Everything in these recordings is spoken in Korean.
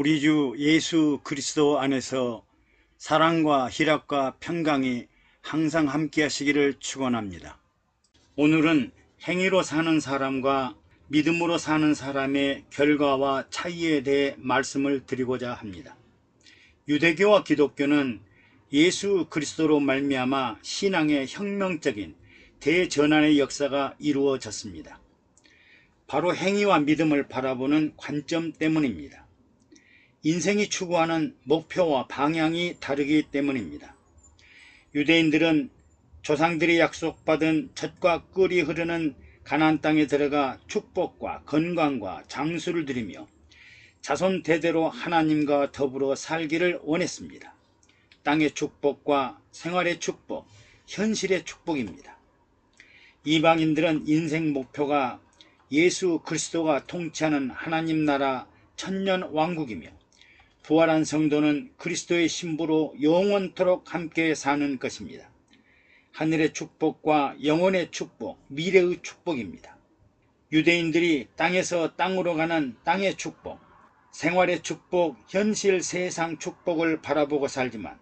우리 주 예수 그리스도 안에서 사랑과 희락과 평강이 항상 함께 하시기를 축원합니다. 오늘은 행위로 사는 사람과 믿음으로 사는 사람의 결과와 차이에 대해 말씀을 드리고자 합니다. 유대교와 기독교는 예수 그리스도로 말미암아 신앙의 혁명적인 대전환의 역사가 이루어졌습니다. 바로 행위와 믿음을 바라보는 관점 때문입니다. 인생이 추구하는 목표와 방향이 다르기 때문입니다. 유대인들은 조상들이 약속받은 젖과 꿀이 흐르는 가나안 땅에 들어가 축복과 건강과 장수를 누리며 자손 대대로 하나님과 더불어 살기를 원했습니다. 땅의 축복과 생활의 축복, 현실의 축복입니다. 이방인들은 인생 목표가 예수 그리스도가 통치하는 하나님 나라 천년 왕국이며 부활한 성도는 그리스도의 신부로 영원토록 함께 사는 것입니다. 하늘의 축복과 영혼의 축복, 미래의 축복입니다. 유대인들이 땅에서 땅으로 가는 땅의 축복, 생활의 축복, 현실 세상 축복을 바라보고 살지만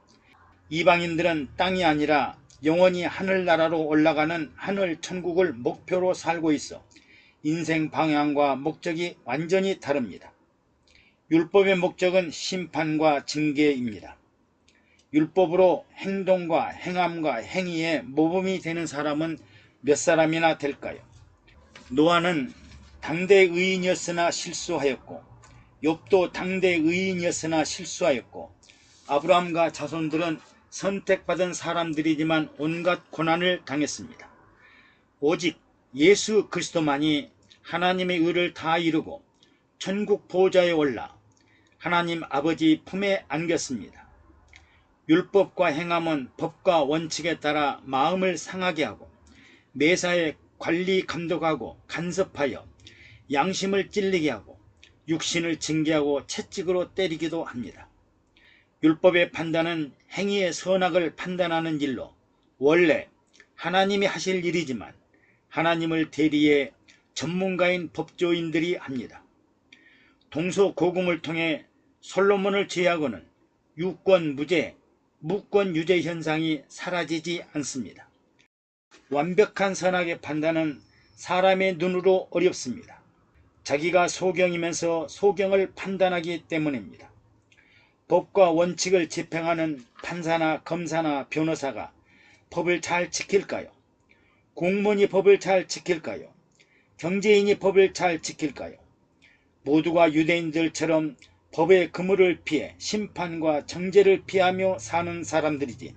이방인들은 땅이 아니라 영원히 하늘나라로 올라가는 하늘 천국을 목표로 살고 있어 인생 방향과 목적이 완전히 다릅니다. 율법의 목적은 심판과 징계입니다. 율법으로 행동과 행함과 행위에 모범이 되는 사람은 몇 사람이나 될까요? 노아는 당대 의인이었으나 실수하였고 욥도 당대 의인이었으나 실수하였고 아브라함과 자손들은 선택받은 사람들이지만 온갖 고난을 당했습니다. 오직 예수 그리스도만이 하나님의 의를 다 이루고 천국 보좌에 올라 하나님 아버지 품에 안겼습니다. 율법과 행함은 법과 원칙에 따라 마음을 상하게 하고 매사에 관리 감독하고 간섭하여 양심을 찔리게 하고 육신을 징계하고 채찍으로 때리기도 합니다. 율법의 판단은 행위의 선악을 판단하는 일로 원래 하나님이 하실 일이지만 하나님을 대리해 전문가인 법조인들이 합니다. 동서고금을 통해 솔로몬을 제하고는 유권무죄, 무권유죄 현상이 사라지지 않습니다. 완벽한 선악의 판단은 사람의 눈으로 어렵습니다. 자기가 소경이면서 소경을 판단하기 때문입니다. 법과 원칙을 집행하는 판사나 검사나 변호사가 법을 잘 지킬까요? 공무원이 법을 잘 지킬까요? 경제인이 법을 잘 지킬까요? 모두가 유대인들처럼 법의 그물을 피해 심판과 정죄를 피하며 사는 사람들이지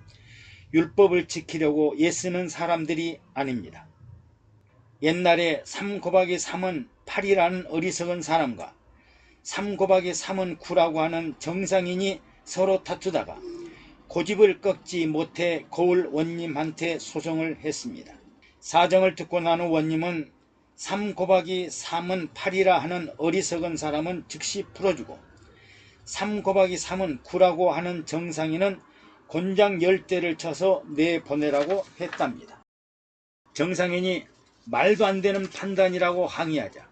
율법을 지키려고 애쓰는 사람들이 아닙니다. 옛날에 3 곱하기 3은 8이라는 어리석은 사람과 3 곱하기 3은 9라고 하는 정상인이 서로 다투다가 고집을 꺾지 못해 거울 원님한테 소송을 했습니다. 사정을 듣고 난 후 원님은 3 곱하기 3은 8이라 하는 어리석은 사람은 즉시 풀어주고 3 곱하기 3은 9라고 하는 정상인은 곤장 10대를 쳐서 내보내라고 했답니다. 정상인이 말도 안 되는 판단이라고 항의하자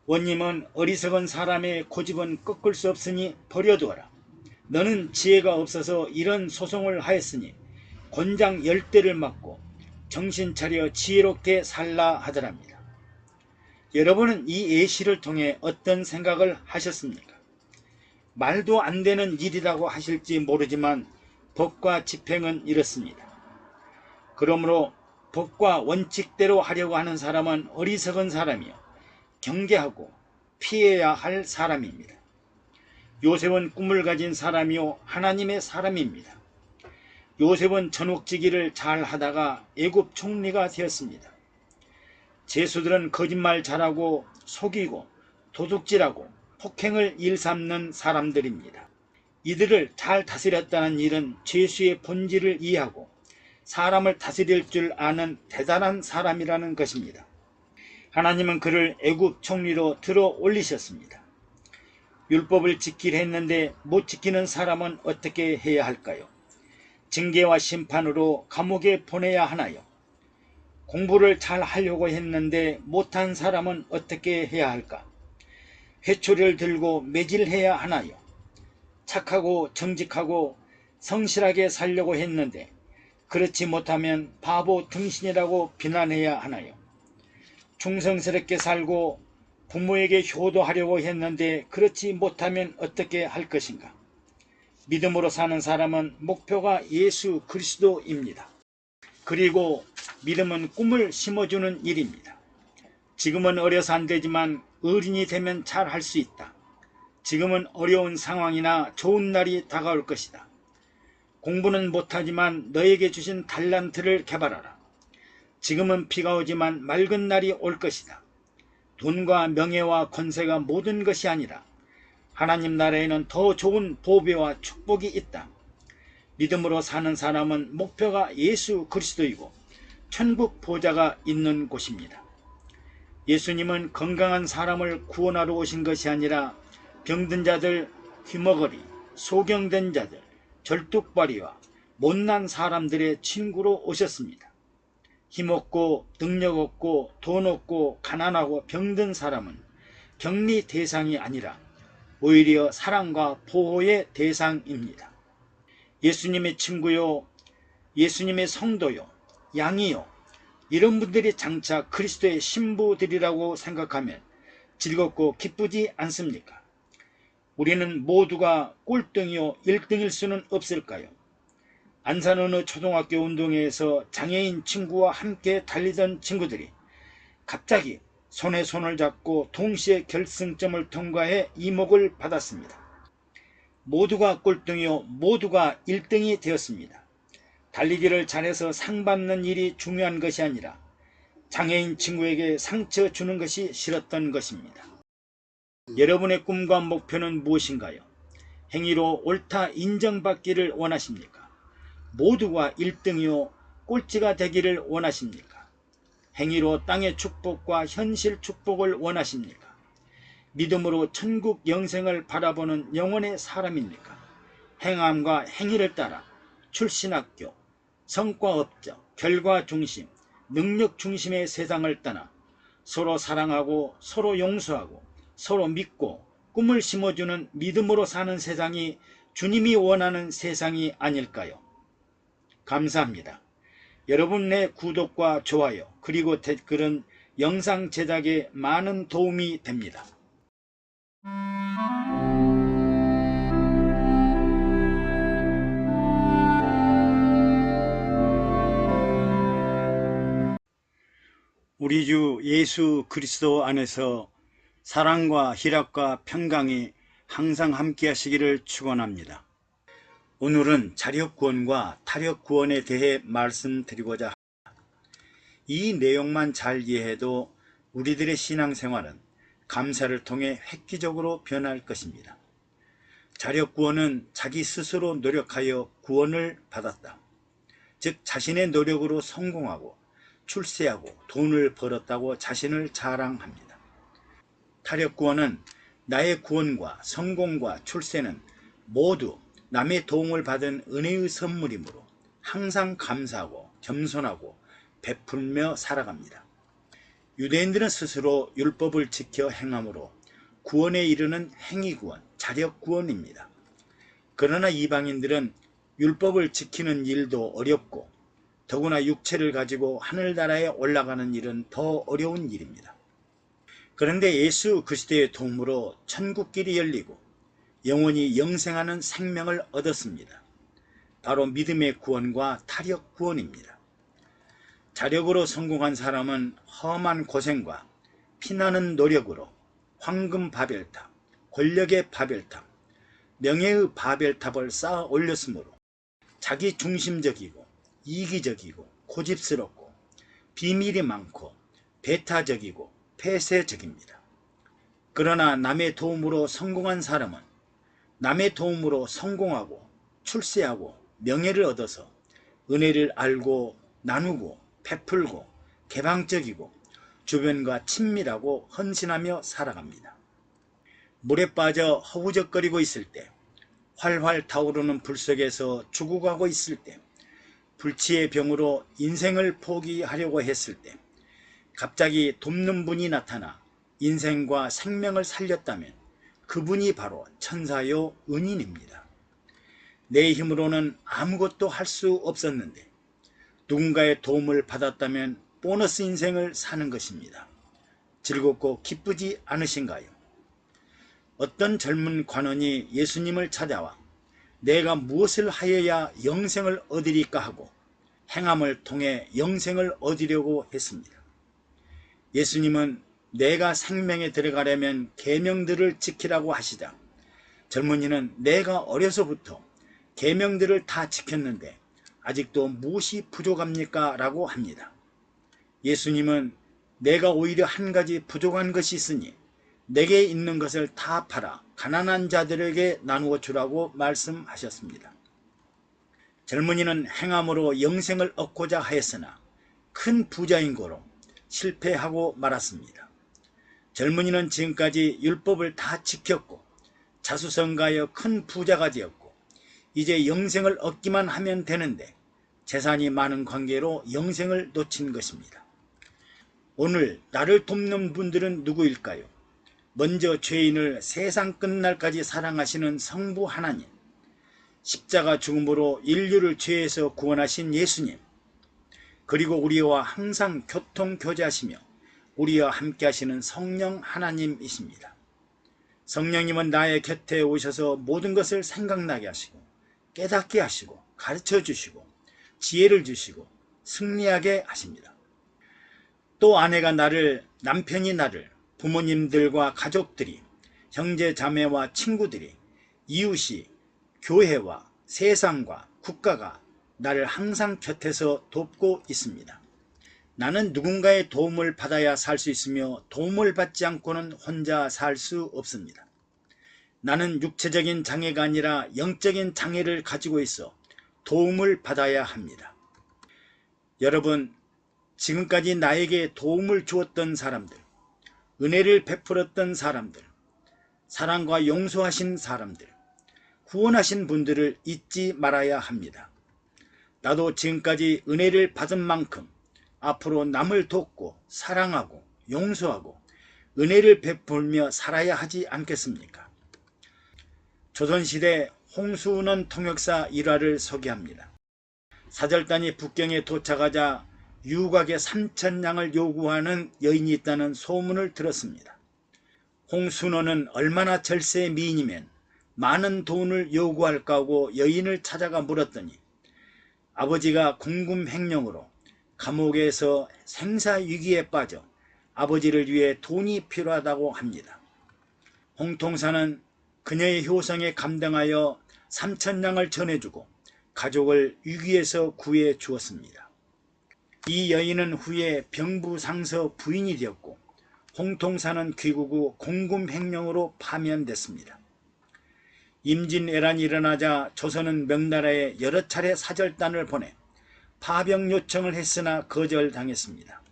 원님은 어리석은 사람의 고집은 꺾을 수 없으니 버려두어라. 너는 지혜가 없어서 이런 소송을 하였으니 곤장 10대를 맞고 정신 차려 지혜롭게 살라 하더랍니다. 여러분은 이 예시를 통해 어떤 생각을 하셨습니까? 말도 안 되는 일이라고 하실지 모르지만 법과 집행은 이렇습니다. 그러므로 법과 원칙대로 하려고 하는 사람은 어리석은 사람이요 경계하고 피해야 할 사람입니다. 요셉은 꿈을 가진 사람이요 하나님의 사람입니다. 요셉은 전옥지기를 잘 하다가 애굽 총리가 되었습니다. 죄수들은 거짓말 잘하고 속이고 도둑질하고 폭행을 일삼는 사람들입니다. 이들을 잘 다스렸다는 일은 죄수의 본질을 이해하고 사람을 다스릴 줄 아는 대단한 사람이라는 것입니다. 하나님은 그를 애굽 총리로 들어 올리셨습니다. 율법을 지키려 했는데 못 지키는 사람은 어떻게 해야 할까요? 징계와 심판으로 감옥에 보내야 하나요? 공부를 잘 하려고 했는데 못한 사람은 어떻게 해야 할까? 회초리를 들고 매질해야 하나요? 착하고 정직하고 성실하게 살려고 했는데 그렇지 못하면 바보 등신이라고 비난해야 하나요? 충성스럽게 살고 부모에게 효도하려고 했는데 그렇지 못하면 어떻게 할 것인가? 믿음으로 사는 사람은 목표가 예수 그리스도입니다. 그리고 믿음은 꿈을 심어주는 일입니다. 지금은 어려서 안 되지만 어른이 되면 잘 할 수 있다. 지금은 어려운 상황이나 좋은 날이 다가올 것이다. 공부는 못하지만 너에게 주신 달란트를 개발하라. 지금은 비가 오지만 맑은 날이 올 것이다. 돈과 명예와 권세가 모든 것이 아니라 하나님 나라에는 더 좋은 보배와 축복이 있다. 믿음으로 사는 사람은 목표가 예수 그리스도이고 천국 보좌가 있는 곳입니다. 예수님은 건강한 사람을 구원하러 오신 것이 아니라 병든 자들, 귀머거리, 소경된 자들, 절뚝발이와 못난 사람들의 친구로 오셨습니다. 힘없고 능력 없고 돈 없고 가난하고 병든 사람은 격리 대상이 아니라 오히려 사랑과 보호의 대상입니다. 예수님의 친구요, 예수님의 성도요, 양이요, 이런 분들이 장차 그리스도의 신부들이라고 생각하면 즐겁고 기쁘지 않습니까? 우리는 모두가 꼴등이요 1등일 수는 없을까요? 안산 어느 초등학교 운동회에서 장애인 친구와 함께 달리던 친구들이 갑자기 손에 손을 잡고 동시에 결승점을 통과해 이목을 받았습니다. 모두가 꼴등이요 모두가 1등이 되었습니다. 달리기를 잘해서 상 받는 일이 중요한 것이 아니라 장애인 친구에게 상처 주는 것이 싫었던 것입니다. 여러분의 꿈과 목표는 무엇인가요? 행위로 옳다 인정받기를 원하십니까? 모두가 1등이요 꼴찌가 되기를 원하십니까? 행위로 땅의 축복과 현실 축복을 원하십니까? 믿음으로 천국 영생을 바라보는 영혼의 사람입니까? 행함과 행위를 따라 출신학교, 성과 업적, 결과 중심, 능력 중심의 세상을 떠나 서로 사랑하고 서로 용서하고 서로 믿고 꿈을 심어주는 믿음으로 사는 세상이 주님이 원하는 세상이 아닐까요? 감사합니다. 여러분의 구독과 좋아요 그리고 댓글은 영상 제작에 많은 도움이 됩니다. 우리 주 예수 그리스도 안에서 사랑과 희락과 평강이 항상 함께 하시기를 축원합니다. 오늘은 자력구원과 타력구원에 대해 말씀드리고자 합니다. 이 내용만 잘 이해해도 우리들의 신앙생활은 감사를 통해 획기적으로 변할 것입니다. 자력구원은 자기 스스로 노력하여 구원을 받았다. 즉 자신의 노력으로 성공하고 출세하고 돈을 벌었다고 자신을 자랑합니다. 타력구원은 나의 구원과 성공과 출세는 모두 남의 도움을 받은 은혜의 선물이므로 항상 감사하고 겸손하고 베풀며 살아갑니다. 유대인들은 스스로 율법을 지켜 행함으로 구원에 이르는 행위구원, 자력구원입니다. 그러나 이방인들은 율법을 지키는 일도 어렵고 더구나 육체를 가지고 하늘나라에 올라가는 일은 더 어려운 일입니다. 그런데 예수 그리스도의 도움으로 천국길이 열리고 영원히 영생하는 생명을 얻었습니다. 바로 믿음의 구원과 타력 구원입니다. 자력으로 성공한 사람은 험한 고생과 피나는 노력으로 황금 바벨탑, 권력의 바벨탑, 명예의 바벨탑을 쌓아 올렸으므로 자기 중심적이고 이기적이고 고집스럽고 비밀이 많고 배타적이고 폐쇄적입니다. 그러나 남의 도움으로 성공한 사람은 남의 도움으로 성공하고 출세하고 명예를 얻어서 은혜를 알고 나누고 베풀고 개방적이고 주변과 친밀하고 헌신하며 살아갑니다. 물에 빠져 허우적거리고 있을 때, 활활 타오르는 불 속에서 죽어가고 있을 때, 불치의 병으로 인생을 포기하려고 했을 때 갑자기 돕는 분이 나타나 인생과 생명을 살렸다면 그분이 바로 천사요 은인입니다. 내 힘으로는 아무것도 할 수 없었는데 누군가의 도움을 받았다면 보너스 인생을 사는 것입니다. 즐겁고 기쁘지 않으신가요? 어떤 젊은 관원이 예수님을 찾아와 내가 무엇을 하여야 영생을 얻으리까 하고 행함을 통해 영생을 얻으려고 했습니다. 예수님은 내가 생명에 들어가려면 계명들을 지키라고 하시자 젊은이는 내가 어려서부터 계명들을 다 지켰는데 아직도 무엇이 부족합니까? 라고 합니다. 예수님은 내가 오히려 한 가지 부족한 것이 있으니 내게 있는 것을 다 팔아 가난한 자들에게 나누어 주라고 말씀하셨습니다. 젊은이는 행함으로 영생을 얻고자 하였으나 큰 부자인 고로 실패하고 말았습니다. 젊은이는 지금까지 율법을 다 지켰고 자수성가하여 큰 부자가 되었고 이제 영생을 얻기만 하면 되는데 재산이 많은 관계로 영생을 놓친 것입니다. 오늘 나를 돕는 분들은 누구일까요? 먼저 죄인을 세상 끝날까지 사랑하시는 성부 하나님, 십자가 죽음으로 인류를 죄에서 구원하신 예수님, 그리고 우리와 항상 교통교제하시며 우리와 함께 하시는 성령 하나님이십니다. 성령님은 나의 곁에 오셔서 모든 것을 생각나게 하시고 깨닫게 하시고 가르쳐 주시고 지혜를 주시고 승리하게 하십니다. 또 남편이 나를 부모님들과 가족들이 형제 자매와 친구들이 이웃이 교회와 세상과 국가가 나를 항상 곁에서 돕고 있습니다. 나는 누군가의 도움을 받아야 살 수 있으며 도움을 받지 않고는 혼자 살 수 없습니다. 나는 육체적인 장애가 아니라 영적인 장애를 가지고 있어 도움을 받아야 합니다. 여러분, 지금까지 나에게 도움을 주었던 사람들, 은혜를 베풀었던 사람들, 사랑과 용서하신 사람들, 후원하신 분들을 잊지 말아야 합니다. 나도 지금까지 은혜를 받은 만큼 앞으로 남을 돕고 사랑하고 용서하고 은혜를 베풀며 살아야 하지 않겠습니까? 조선시대 홍수는 통역사 일화를 소개합니다. 사절단이 북경에 도착하자 유곽에 3,000냥을 요구하는 여인이 있다는 소문을 들었습니다. 홍순호는 얼마나 절세의 미인이면 많은 돈을 요구할까 하고 여인을 찾아가 물었더니 아버지가 궁금횡령으로 감옥에서 생사위기에 빠져 아버지를 위해 돈이 필요하다고 합니다. 홍통사는 그녀의 효성에 감동하여 3,000냥을 전해주고 가족을 위기에서 구해 주었습니다. 이 여인은 후에 병부상서 부인이 되었고 홍통사는 귀국 후 공금횡령으로 파면됐습니다. 임진왜란이 일어나자 조선은 명나라에 여러 차례 사절단을 보내 파병 요청을 했으나 거절당했습니다.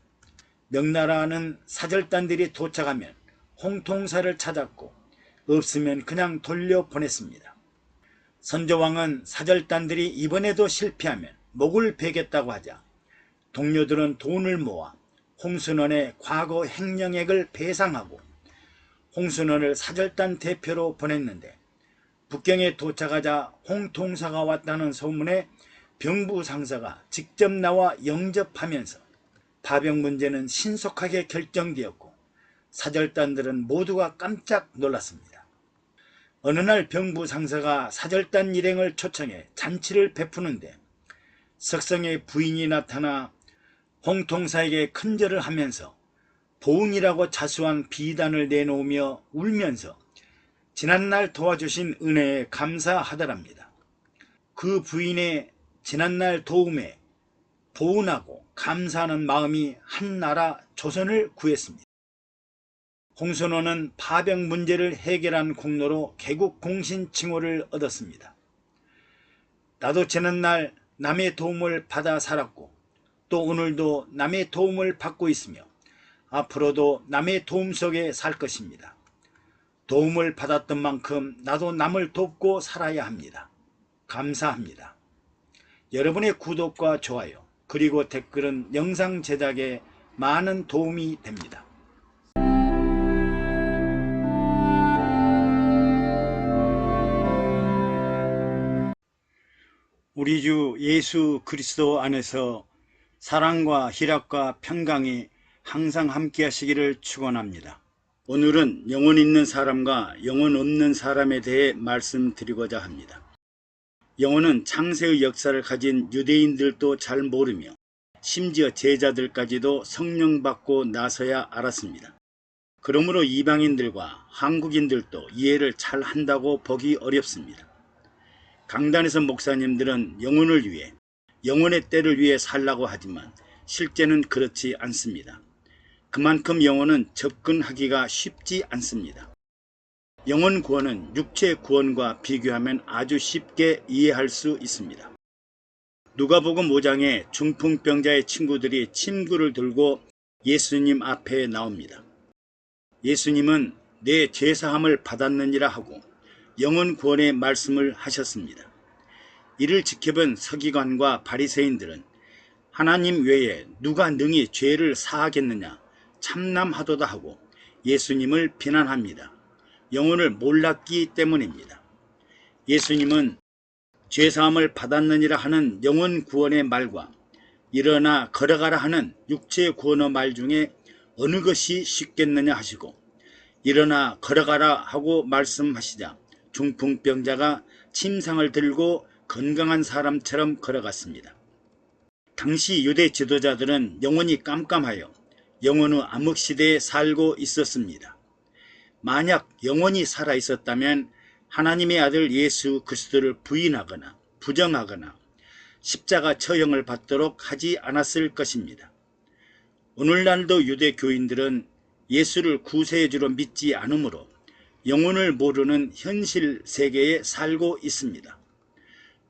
명나라는 사절단들이 도착하면 홍통사를 찾았고 없으면 그냥 돌려보냈습니다. 선조왕은 사절단들이 이번에도 실패하면 목을 베겠다고 하자 동료들은 돈을 모아 홍순원의 과거 횡령액을 배상하고 홍순원을 사절단 대표로 보냈는데 북경에 도착하자 홍통사가 왔다는 소문에 병부상사가 직접 나와 영접하면서 파병 문제는 신속하게 결정되었고 사절단들은 모두가 깜짝 놀랐습니다. 어느 날 병부상사가 사절단 일행을 초청해 잔치를 베푸는데 석성의 부인이 나타나 홍통사에게 큰절을 하면서 보응이라고 자수한 비단을 내놓으며 울면서 지난날 도와주신 은혜에 감사하더랍니다. 그 부인의 지난날 도움에 보은하고 감사하는 마음이 한나라 조선을 구했습니다. 홍순호는 파병 문제를 해결한 공로로 개국 공신 칭호를 얻었습니다. 나도 지난날 남의 도움을 받아 살았고 또 오늘도 남의 도움을 받고 있으며 앞으로도 남의 도움 속에 살 것입니다. 도움을 받았던 만큼 나도 남을 돕고 살아야 합니다. 감사합니다. 여러분의 구독과 좋아요 그리고 댓글은 영상 제작에 많은 도움이 됩니다. 우리 주 예수 그리스도 안에서 사랑과 희락과 평강이 항상 함께 하시기를 축원합니다. 오늘은 영혼 있는 사람과 영혼 없는 사람에 대해 말씀드리고자 합니다. 영혼은 창세의 역사를 가진 유대인들도 잘 모르며 심지어 제자들까지도 성령 받고 나서야 알았습니다. 그러므로 이방인들과 한국인들도 이해를 잘 한다고 보기 어렵습니다. 강단에서 목사님들은 영혼을 위해, 영혼의 때를 위해 살라고 하지만 실제는 그렇지 않습니다. 그만큼 영혼은 접근하기가 쉽지 않습니다. 영혼 구원은 육체 구원과 비교하면 아주 쉽게 이해할 수 있습니다. 누가복음 5장에 중풍병자의 친구들이 침구를 들고 예수님 앞에 나옵니다. 예수님은 내 죄사함을 받았느니라 하고 영혼 구원의 말씀을 하셨습니다. 이를 지켜본 서기관과 바리새인들은 하나님 외에 누가 능히 죄를 사하겠느냐 참남하도다 하고 예수님을 비난합니다. 영혼을 몰랐기 때문입니다. 예수님은 죄사함을 받았느니라 하는 영혼 구원의 말과 일어나 걸어가라 하는 육체 구원의 말 중에 어느 것이 쉽겠느냐 하시고 일어나 걸어가라 하고 말씀하시자 중풍병자가 침상을 들고 건강한 사람처럼 걸어갔습니다. 당시 유대 지도자들은 영혼이 깜깜하여 영혼의 암흑시대에 살고 있었습니다. 만약 영혼이 살아있었다면 하나님의 아들 예수 그리스도를 부인하거나 부정하거나 십자가 처형을 받도록 하지 않았을 것입니다. 오늘날도 유대 교인들은 예수를 구세주로 믿지 않으므로 영혼을 모르는 현실 세계에 살고 있습니다.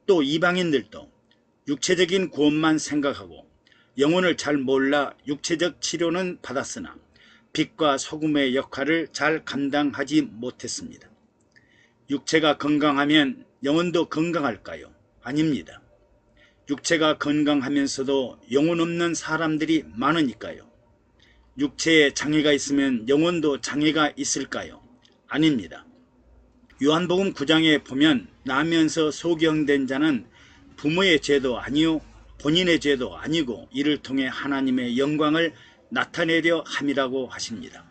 또 이방인들도 육체적인 구원만 생각하고 영혼을 잘 몰라 육체적 치료는 받았으나 빛과 소금의 역할을 잘 감당하지 못했습니다. 육체가 건강하면 영혼도 건강할까요? 아닙니다. 육체가 건강하면서도 영혼 없는 사람들이 많으니까요. 육체에 장애가 있으면 영혼도 장애가 있을까요? 아닙니다. 요한복음 9장에 보면 나면서 소경된 자는 부모의 죄도 아니요 본인의 죄도 아니고 이를 통해 하나님의 영광을 나타내려 함이라고 하십니다.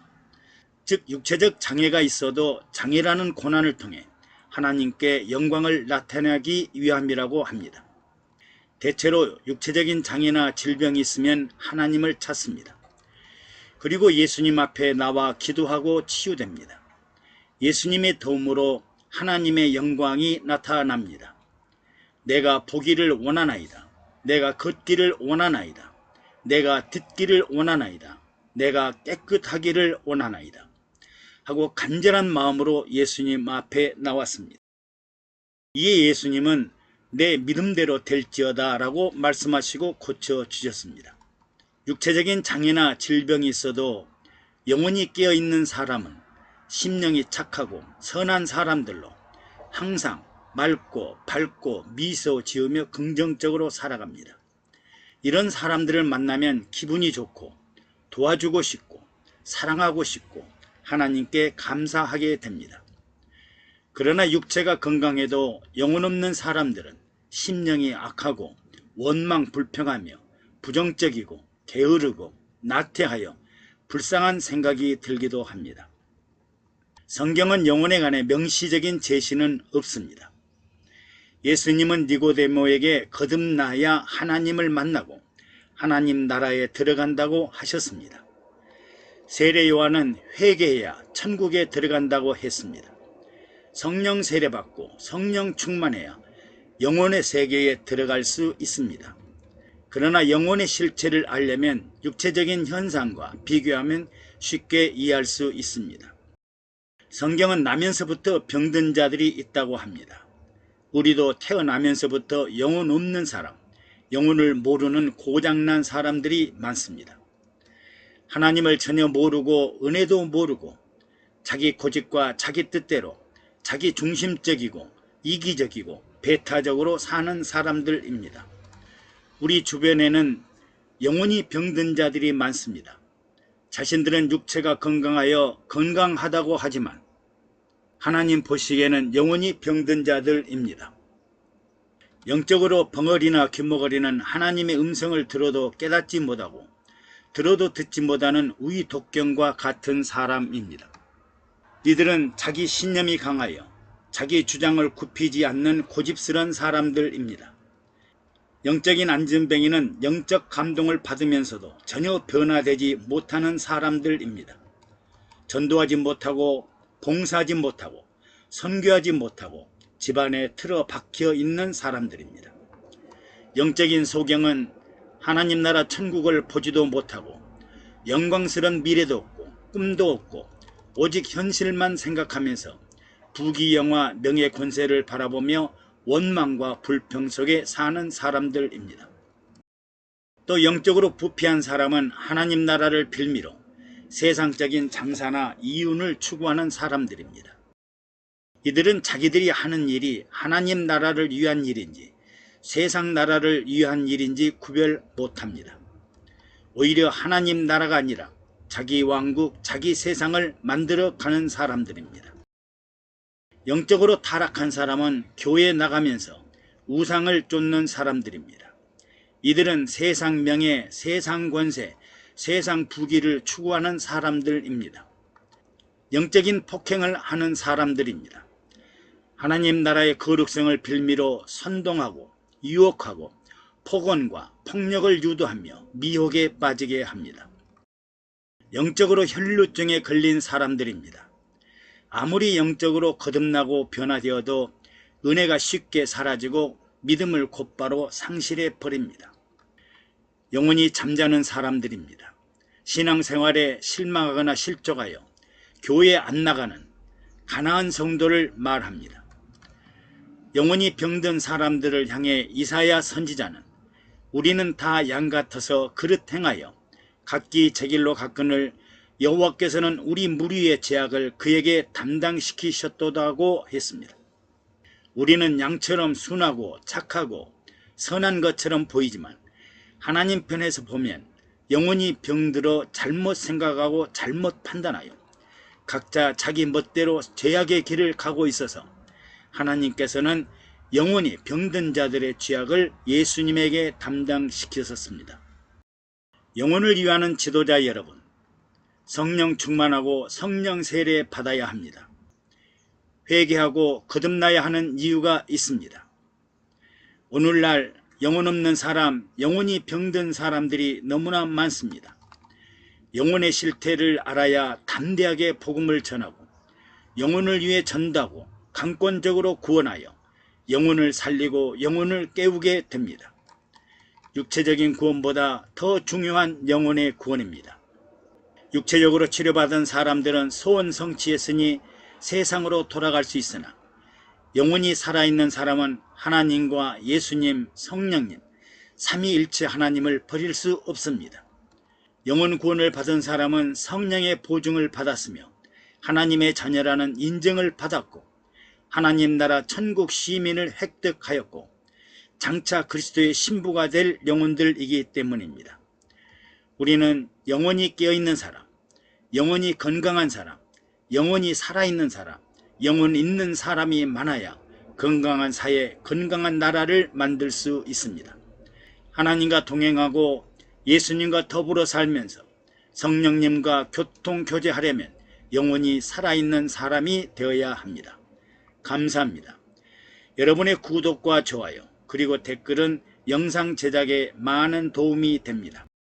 즉 육체적 장애가 있어도 장애라는 고난을 통해 하나님께 영광을 나타내기 위함이라고 합니다. 대체로 육체적인 장애나 질병이 있으면 하나님을 찾습니다. 그리고 예수님 앞에 나와 기도하고 치유됩니다. 예수님의 도움으로 하나님의 영광이 나타납니다. 내가 보기를 원하나이다. 내가 걷기를 원하나이다. 내가 듣기를 원하나이다. 내가 깨끗하기를 원하나이다. 하고 간절한 마음으로 예수님 앞에 나왔습니다. 이에 예수님은 내 믿음대로 될지어다 라고 말씀하시고 고쳐주셨습니다. 육체적인 장애나 질병이 있어도 영혼이 깨어있는 사람은 심령이 착하고 선한 사람들로 항상 맑고 밝고 미소 지으며 긍정적으로 살아갑니다. 이런 사람들을 만나면 기분이 좋고 도와주고 싶고 사랑하고 싶고 하나님께 감사하게 됩니다. 그러나 육체가 건강해도 영혼 없는 사람들은 심령이 악하고 원망 불평하며 부정적이고 게으르고 나태하여 불쌍한 생각이 들기도 합니다. 성경은 영혼에 관해 명시적인 제시는 없습니다. 예수님은 니고데모에게 거듭나야 하나님을 만나고 하나님 나라에 들어간다고 하셨습니다. 세례 요한은 회개해야 천국에 들어간다고 했습니다. 성령 세례받고 성령 충만해야 영혼의 세계에 들어갈 수 있습니다. 그러나 영혼의 실체를 알려면 육체적인 현상과 비교하면 쉽게 이해할 수 있습니다. 성경은 나면서부터 병든 자들이 있다고 합니다. 우리도 태어나면서부터 영혼 없는 사람, 영혼을 모르는 고장난 사람들이 많습니다. 하나님을 전혀 모르고 은혜도 모르고 자기 고집과 자기 뜻대로 자기 중심적이고 이기적이고 배타적으로 사는 사람들입니다. 우리 주변에는 영혼이 병든 자들이 많습니다. 자신들은 육체가 건강하여 건강하다고 하지만 하나님 보시기에는 영혼이 병든 자들입니다. 영적으로 벙어리나 귀머거리는 하나님의 음성을 들어도 깨닫지 못하고 들어도 듣지 못하는 우의독경과 같은 사람입니다. 이들은 자기 신념이 강하여 자기 주장을 굽히지 않는 고집스러운 사람들입니다. 영적인 안전뱅이는 영적 감동을 받으면서도 전혀 변화되지 못하는 사람들입니다. 전도하지 못하고 봉사하지 못하고 선교하지 못하고 집안에 틀어박혀 있는 사람들입니다. 영적인 소경은 하나님 나라 천국을 보지도 못하고 영광스러운 미래도 없고 꿈도 없고 오직 현실만 생각하면서 부귀영화 명예 권세를 바라보며 원망과 불평 속에 사는 사람들입니다. 또 영적으로 부패한 사람은 하나님 나라를 빌미로 세상적인 장사나 이윤을 추구하는 사람들입니다. 이들은 자기들이 하는 일이 하나님 나라를 위한 일인지 세상 나라를 위한 일인지 구별 못합니다. 오히려 하나님 나라가 아니라 자기 왕국, 자기 세상을 만들어가는 사람들입니다. 영적으로 타락한 사람은 교회에 나가면서 우상을 쫓는 사람들입니다. 이들은 세상 명예, 세상 권세, 세상 부귀를 추구하는 사람들입니다. 영적인 폭행을 하는 사람들입니다. 하나님 나라의 거룩성을 빌미로 선동하고 유혹하고 폭언과 폭력을 유도하며 미혹에 빠지게 합니다. 영적으로 혈루증에 걸린 사람들입니다. 아무리 영적으로 거듭나고 변화되어도 은혜가 쉽게 사라지고 믿음을 곧바로 상실해 버립니다. 영혼이 잠자는 사람들입니다. 신앙생활에 실망하거나 실족하여 교회에 안 나가는 가난한 성도를 말합니다. 영혼이 병든 사람들을 향해 이사야 선지자는 우리는 다 양 같아서 그릇 행하여 각기 제 길로 갔거늘 여호와께서는 우리 무리의 죄악을 그에게 담당시키셨도다고 했습니다. 우리는 양처럼 순하고 착하고 선한 것처럼 보이지만 하나님 편에서 보면 영혼이 병들어 잘못 생각하고 잘못 판단하여 각자 자기 멋대로 죄악의 길을 가고 있어서 하나님께서는 영혼이 병든 자들의 죄악을 예수님에게 담당시키셨습니다. 영혼을 위하는 지도자 여러분, 성령 충만하고 성령 세례 받아야 합니다. 회개하고 거듭나야 하는 이유가 있습니다. 오늘날 영혼 없는 사람, 영혼이 병든 사람들이 너무나 많습니다. 영혼의 실태를 알아야 담대하게 복음을 전하고 영혼을 위해 전다고 강권적으로 구원하여 영혼을 살리고 영혼을 깨우게 됩니다. 육체적인 구원보다 더 중요한 영혼의 구원입니다. 육체적으로 치료받은 사람들은 소원 성취했으니 세상으로 돌아갈 수 있으나 영혼이 살아있는 사람은 하나님과 예수님, 성령님, 삼위일체 하나님을 버릴 수 없습니다. 영혼 구원을 받은 사람은 성령의 보증을 받았으며 하나님의 자녀라는 인정을 받았고 하나님 나라 천국 시민을 획득하였고 장차 그리스도의 신부가 될 영혼들이기 때문입니다. 우리는 영혼이 깨어있는 사람, 영혼이 건강한 사람, 영혼이 살아있는 사람, 영혼 있는 사람이 많아야 건강한 사회, 건강한 나라를 만들 수 있습니다. 하나님과 동행하고 예수님과 더불어 살면서 성령님과 교통교제하려면 영혼이 살아있는 사람이 되어야 합니다. 감사합니다. 여러분의 구독과 좋아요 그리고 댓글은 영상 제작에 많은 도움이 됩니다.